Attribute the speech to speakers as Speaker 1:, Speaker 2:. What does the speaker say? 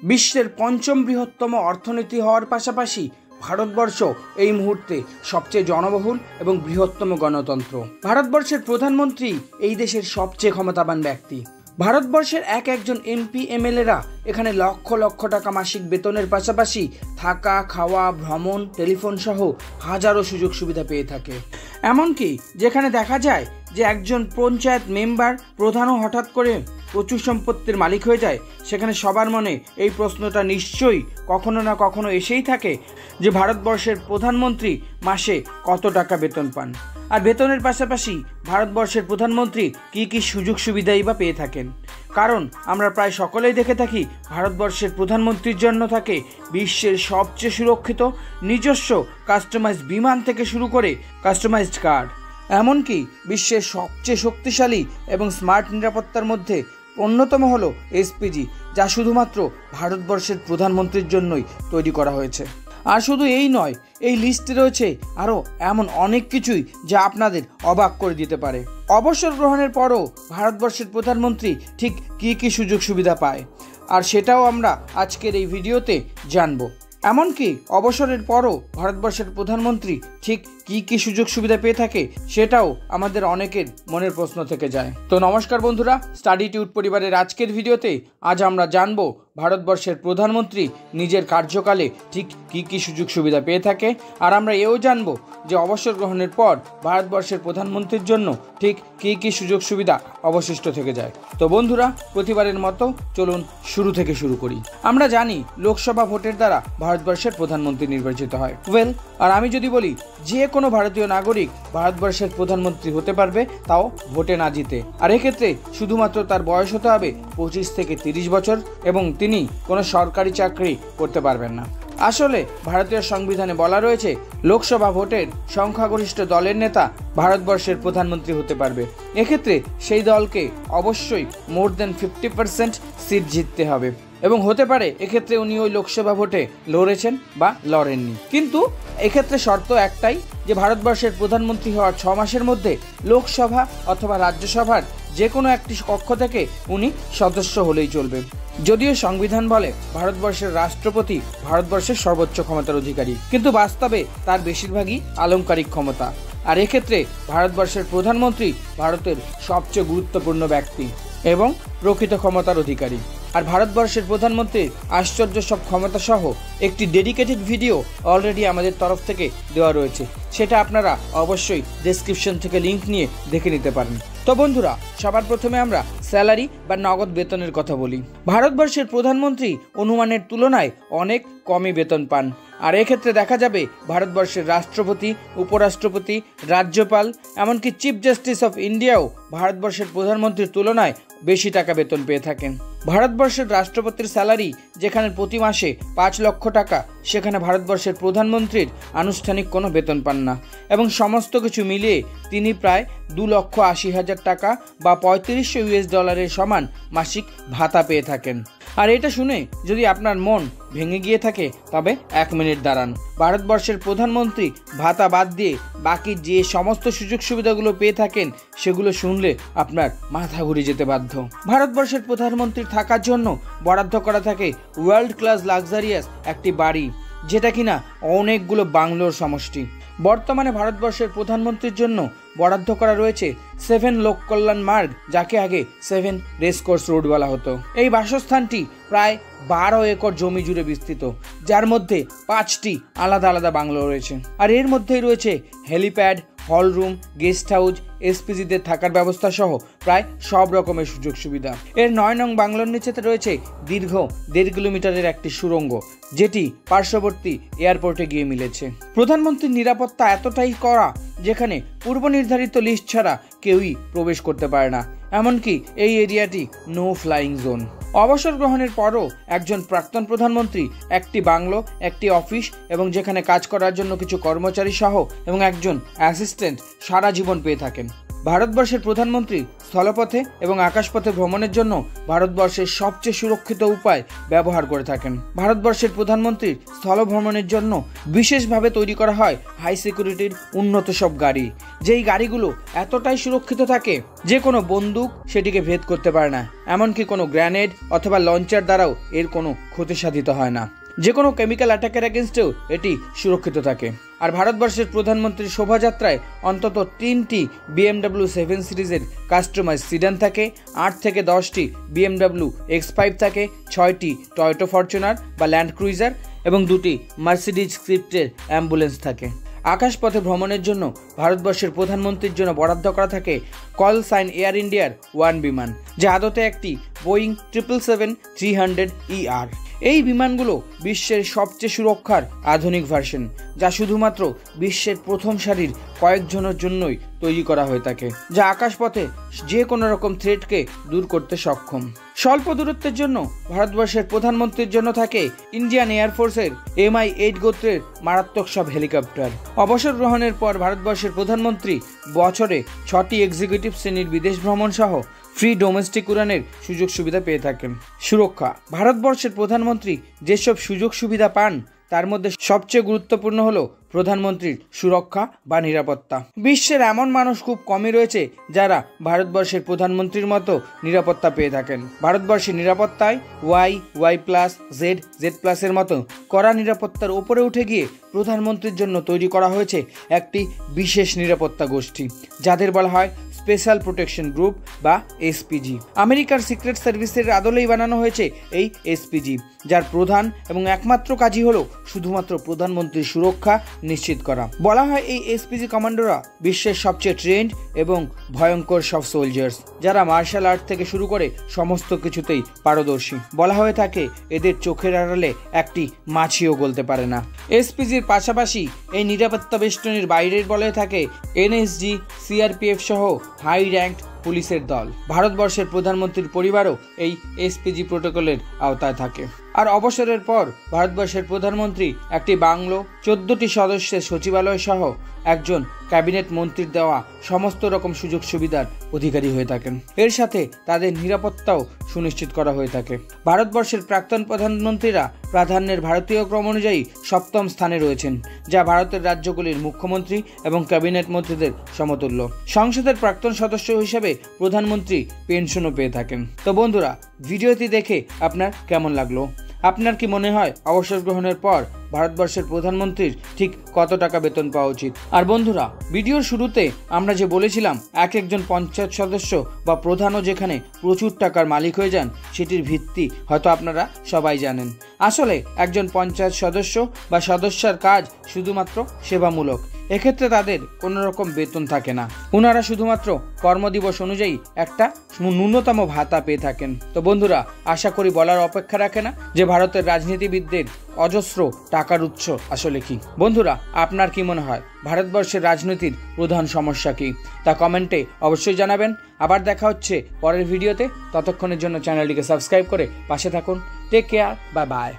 Speaker 1: বিশ্বের পঞ্চম বৃহত্তম অর্থনীতি হওয়ার পাশাপাশি ভারতবর্ষ এই মুহূর্তে সবচেয়ে জনবহুল এবং বৃহত্তম গণতন্ত্র। ভারতবর্ষের প্রধানমন্ত্রী এই দেশের সবচেয়ে ক্ষমতাবান ব্যক্তি। ভারতবর্ষের একজন এমপি এমএলএরা এখানে লক্ষ লক্ষ টাকা মাসিক বেতনের পাশাপাশি থাকা, খাওয়া, ভ্রমণ, টেলিফোন সহ হাজারো সুযোগ সুবিধা পেয়ে থাকে। এমনকি যেখানে দেখা যায় যে একজন পঞ্চায়েত মেম্বার প্রধানও হঠাৎ করে প্রচুর সম্পত্তির মালিক হয়ে যায়, সেখানে সবার মনে এই প্রশ্নটা নিশ্চয়ই কখনো না কখনো এসেই থাকে যে ভারতবর্ষের প্রধানমন্ত্রী মাসে কত টাকা বেতন পান, আর বেতনের পাশাপাশি ভারতবর্ষের প্রধানমন্ত্রী কী সুযোগ সুবিধাই বা পেয়ে থাকেন। কারণ আমরা প্রায় সকলেই দেখে থাকি ভারতবর্ষের প্রধানমন্ত্রীর জন্য থাকে বিশ্বের সবচেয়ে সুরক্ষিত নিজস্ব কাস্টমাইজড বিমান থেকে শুরু করে কাস্টমাইজড কার, এমনকি বিশ্বের সবচেয়ে শক্তিশালী এবং স্মার্ট নিরাপত্তার মধ্যে অন্যতম হলো এসপিজি, যা শুধুমাত্র ভারতবর্ষের প্রধানমন্ত্রীর জন্যই তৈরি করা হয়েছে। আর শুধু এই নয়, এই লিস্টে রয়েছে আরও এমন অনেক কিছুই যা আপনাদের অবাক করে দিতে পারে। অবসর গ্রহণের পরও ভারতবর্ষের প্রধানমন্ত্রী ঠিক কী সুযোগ সুবিধা পায়, আর সেটাও আমরা আজকের এই ভিডিওতে জানব। এমনকি অবসরের পরও ভারতবর্ষের প্রধানমন্ত্রী ঠিক কী সুযোগ সুবিধা পেয়ে থাকে সেটাও আমাদের অনেকের মনের প্রশ্ন থেকে যায়। তো নমস্কার বন্ধুরা, স্টাডি টিউট পরিবারের আজকের ভিডিওতে আজ আমরা জানব ভারতবর্ষের প্রধানমন্ত্রী নিজের কার্যকালে ঠিক কী সুযোগ সুবিধা পেয়ে থাকে, আর আমরা এও জানব যে অবসর গ্রহণের পর ভারতবর্ষের প্রধানমন্ত্রীর জন্য ঠিক কী সুযোগ সুবিধা অবশিষ্ট থেকে যায়। তো বন্ধুরা, প্রতিবারের মতো চলুন শুরু থেকে শুরু করি। আমরা জানি লোকসভা ভোটের দ্বারা ভারতবর্ষের প্রধানমন্ত্রী নির্বাচিত হয়। আর আমি যদি বলি যে কোনো ভারতীয় নাগরিক ভারতবর্ষের প্রধানমন্ত্রী হতে পারবে, তাও ভোটে না জিতে। আর এক্ষেত্রে শুধুমাত্র তার বয়স হতে হবে 25 থেকে 30 বছর এবং তিনি কোনো সরকারি চাকরি করতে পারবেন না। আসলে ভারতীয় সংবিধানে বলা রয়েছে লোকসভা ভোটের সংখ্যাগরিষ্ঠ দলের নেতা ভারতবর্ষের প্রধানমন্ত্রী হতে পারবে। এক্ষেত্রে সেই দলকে অবশ্যই মোর দেন 50% সিট জিততে হবে এবং হতে পারে এক্ষেত্রে উনি ওই লোকসভা ভোটে লড়েছেন বা লড়েননি। কিন্তু এক্ষেত্রে শর্ত একটাই যে ভারতবর্ষের প্রধানমন্ত্রী হওয়ার 6 মাসের মধ্যে লোকসভা অথবা রাজ্যসভার যে কোনো একটি কক্ষ থেকে উনি সদস্য হলেই চলবে। যদিও সংবিধান বলে ভারতবর্ষের রাষ্ট্রপতি ভারতবর্ষের সর্বোচ্চ ক্ষমতার অধিকারী, কিন্তু বাস্তবে তার বেশিরভাগই আলংকারিক ক্ষমতা। আর এক্ষেত্রে ভারতবর্ষের প্রধানমন্ত্রী ভারতের সবচেয়ে গুরুত্বপূর্ণ ব্যক্তি এবং প্রকৃত ক্ষমতার অধিকারী। আর ভারতবর্ষের প্রধানমন্ত্রীর আশ্চর্য সব ক্ষমতা সহ একটি ডেডিকেটেড ভিডিও অলরেডি আমাদের তরফ থেকে দেওয়া রয়েছে, সেটা আপনারা অবশ্যই ডেসক্রিপশন থেকে লিংক নিয়ে দেখে নিতে পারেন। তো বন্ধুরা, সবার প্রথমে আমরা স্যালারি বা নগদ বেতনের কথা বলি। ভারতবর্ষের প্রধানমন্ত্রী অনুমানের তুলনায় অনেক কমই বেতন পান। আর এক্ষেত্রে দেখা যাবে ভারতবর্ষের রাষ্ট্রপতি, উপরাষ্ট্রপতি, রাজ্যপাল, এমনকি চিফ জাস্টিস অফ ইন্ডিয়াও ভারতবর্ষের প্রধানমন্ত্রীর তুলনায় বেশি টাকা বেতন পেয়ে থাকেন। ভারতবর্ষের রাষ্ট্রপতির স্যালারি যেখানে প্রতি মাসে 5 লক্ষ টাকা, সেখানে ভারতবর্ষের প্রধানমন্ত্রীর আনুষ্ঠানিক কোনো বেতন পান না এবং সমস্ত কিছু মিলিয়ে তিনি প্রায় 2,80,000 টাকা বা $3500 সমান মাসিক ভাতা পেয়ে থাকেন। আর এটা শুনে যদি আপনার মন ভেঙে গিয়ে থাকে তবে 1 মিনিট দাঁড়ান। ভারতবর্ষের প্রধানমন্ত্রী ভাতা বাদ দিয়ে বাকি যে সমস্ত সুযোগ সুবিধাগুলো পেয়ে থাকেন সেগুলো শুনলে আপনার মাথা ঘুরে যেতে বাধ্য। ভারতবর্ষের প্রধানমন্ত্রীর থাকার জন্য বরাদ্দ করা থাকে ওয়ার্ল্ড ক্লাস লাক্সারিয়াস একটি বাড়ি, যেটা কিনা অনেকগুলো বাংলোর সমষ্টি। বর্তমানে ভারতবর্ষের প্রধানমন্ত্রীর জন্য বরাদ্দ করা রয়েছে 7 লোক কল্যাণ মার্গ, যাকে আগে 7 রেসকোর্স রোড বলা হতো। এই বাসস্থানটি প্রায় 12 একর জমি জুড়ে বিস্তৃত, যার মধ্যে 5টি আলাদা আলাদা বাংলো রয়েছে। আর এর মধ্যেই রয়েছে helipad, hall room, guest house, এসপিজিদের থাকার ব্যবস্থা সহ প্রায় সব রকমের সুযোগ সুবিধা। এর 9 নং বাংলোর নিচেতে রয়েছে দীর্ঘ 1.5 কিলোমিটারের একটি সুড়ঙ্গ, যেটি পার্শ্ববর্তী এয়ারপোর্টে গিয়ে মিলেছে। প্রধানমন্ত্রীর নিরাপত্তা এতটাই কড়া যেখানে পূর্ব নির্ধারিত লিস্ট ছাড়া কেউই প্রবেশ করতে পারে না, এমনকি এই এরিয়াটি নো ফ্লাইং জোন। অবসর গ্রহণের পরও একজন প্রাক্তন প্রধানমন্ত্রী একটি বাংলো, একটি অফিস এবং যেখানে কাজ করার জন্য কিছু কর্মচারী সহ এবং একজন অ্যাসিস্ট্যান্ট সারা জীবন পেয়ে থাকেন। ভারতবর্ষের প্রধানমন্ত্রী স্থলপথে এবং আকাশপথে ভ্রমণের জন্য ভারতবর্ষের সবচেয়ে সুরক্ষিত উপায় ব্যবহার করে থাকেন। ভারতবর্ষের প্রধানমন্ত্রীর স্থল ভ্রমণের জন্য বিশেষভাবে তৈরি করা হয় হাই সিকিউরিটির উন্নত সব গাড়ি, যেই গাড়িগুলো এতটাই সুরক্ষিত থাকে যে কোনো বন্দুক সেটিকে ভেদ করতে পারে না, এমনকি কোনো গ্রেনেড অথবা লঞ্চার দ্বারাও এর কোনো ক্ষতি সাধিত হয় না। যে কোনো কেমিক্যাল অ্যাটাকের এগেনস্টেও এটি সুরক্ষিত থাকে। আর ভারতবর্ষের প্রধানমন্ত্রীর শোভাযাত্রায় অন্তত 3টি BMW 7 সিরিজের কাস্টমাইজ সিডান থাকে, 8 থেকে 10টি BMW X5 থাকে, 6টি টয়োটা ফরচুনার বা ল্যান্ড ক্রুইজার এবং 2টি মার্সিডিজ স্ক্রিপ্টের অ্যাম্বুলেন্স থাকে। আকাশপথে ভ্রমণের জন্য ভারতবর্ষের প্রধানমন্ত্রীর জন্য বরাদ্দ করা থাকে কল সাইন এয়ার ইন্ডিয়ার 1 বিমান, যা আদতে একটি বোয়িং 777-300ER। এই বিমানগুলো বিশ্বের সবচেয়ে সুরক্ষার আধুনিক ভার্সন, যা শুধুমাত্র বিশ্বের প্রথম সারির কয়েকজনের জন্যই তৈরি করা হয়ে থাকে, যা আকাশপথে যে কোনো রকম থ্রেটকে দূর করতে সক্ষম। স্বল্প দূরত্বের জন্য ভারতবর্ষের প্রধানমন্ত্রীর জন্য থাকে ইন্ডিয়ান এয়ারফোর্সের MI-8 গোত্রের মারাত্মক সব হেলিকপ্টার। অবসর গ্রহণের পর ভারতবর্ষের প্রধানমন্ত্রী বছরে 6টি এক্সিকিউটিভ শ্রেণীর বিদেশ ভ্রমণ সহ ফ্রি ডোমেস্টিক উড়ানের সুযোগ সুবিধা পেয়ে থাকেন। সুরক্ষা। ভারতবর্ষের প্রধানমন্ত্রী যেসব সুযোগ সুবিধা পান তার মধ্যে সবচেয়ে গুরুত্বপূর্ণ হলো প্রধানমন্ত্রীর সুরক্ষা বা নিরাপত্তা। বিশ্বের এমন মানুষ খুব কমই রয়েছে যারা ভারতবর্ষের প্রধানমন্ত্রীর মতো নিরাপত্তা পেয়ে থাকেন। ভারতবর্ষের নিরাপত্তায় Y+, Z+এর মতো কড়া নিরাপত্তার ওপরে উঠে গিয়ে প্রধানমন্ত্রীর জন্য তৈরি করা হয়েছে একটি বিশেষ নিরাপত্তা গোষ্ঠী, যাদের বলা হয় স্পেশাল প্রোটেকশন গ্রুপ বা SPG। আমেরিকার সিক্রেট সার্ভিসের আদলেই বানানো হয়েছে এই SPG, যার প্রধান এবং একমাত্র কাজই হলো শুধুমাত্র প্রধানমন্ত্রীর সুরক্ষা নিশ্চিত করা। বলা হয় এই SPG কমান্ডোরা বিশ্বের সবচেয়ে ট্রেন্ড এবং ভয়ঙ্কর সব সোলজার্স, যারা মার্শাল আর্ট থেকে শুরু করে সমস্ত কিছুতেই পারদর্শী। বলা হয়ে থাকে এদের চোখের আড়ালে একটি মাছিও গলতে পারে না। SPGর পাশাপাশি এই নিরাপত্তা বেষ্টনীর বাইরের বলয়ে থাকে NSG, CRPF সহ হাই র্যাঙ্কড পুলিশের দল। ভারতবর্ষের প্রধানমন্ত্রীর পরিবারও এই SPG প্রোটোকলের আওতায় থাকে। আর অবসরের পর ভারতবর্ষের প্রধানমন্ত্রী একটি বাংলো, 14টি সদস্যের সচিবালয় সহ একজন ক্যাবিনেট মন্ত্রীর দেওয়া সমস্ত রকম সুযোগ সুবিধার অধিকারী হয়ে থাকেন। এর সাথে তাদের নিরাপত্তাও সুনিশ্চিত করা হয়ে থাকে। ভারতবর্ষের প্রাক্তন প্রধানমন্ত্রীরা প্রাধান্যের ভারতীয় ক্রম অনুযায়ী 7ম স্থানে রয়েছেন, যা ভারতের রাজ্যগুলির মুখ্যমন্ত্রী এবং ক্যাবিনেট মন্ত্রীদের সমতুল্য। সংসদের প্রাক্তন সদস্য হিসেবে প্রধানমন্ত্রী পেনশনও পেয়ে থাকেন। তো বন্ধুরা, ভিডিওটি দেখে আপনার কেমন লাগলো? আপনার কি মনে হয় অবসর গ্রহণের পর ভারতবর্ষের প্রধানমন্ত্রীর ঠিক কত টাকা বেতন পাওয়া উচিত? আর বন্ধুরা, ভিডিওর শুরুতে আমরা যে বলেছিলাম একজন পঞ্চায়েত সদস্য বা প্রধানও যেখানে প্রচুর টাকার মালিক হয়ে যান, সেটির ভিত্তি হয়তো আপনারা সবাই জানেন। আসলে একজন পঞ্চায়েত সদস্য বা সদস্যের কাজ শুধুমাত্র সেবামূলক। এক্ষেত্রে তাদের কোনো রকম বেতন থাকে না। ওনারা শুধুমাত্র কর্মদিবস অনুযায়ী একটা ন্যূনতম ভাতা পেয়ে থাকেন। তো বন্ধুরা, আশা করি বলার অপেক্ষা রাখে না যে ভারতের রাজনীতিবিদদের অজস্র টাকার উৎস আসলে কি। বন্ধুরা, আপনার কি মনে হয় ভারতবর্ষের রাজনীতির প্রধান সমস্যা কি? তা কমেন্টে অবশ্যই জানাবেন। আবার দেখা হচ্ছে পরের ভিডিওতে। ততক্ষণের জন্য চ্যানেলটিকে সাবস্ক্রাইব করে পাশে থাকুন। Take care, bye by.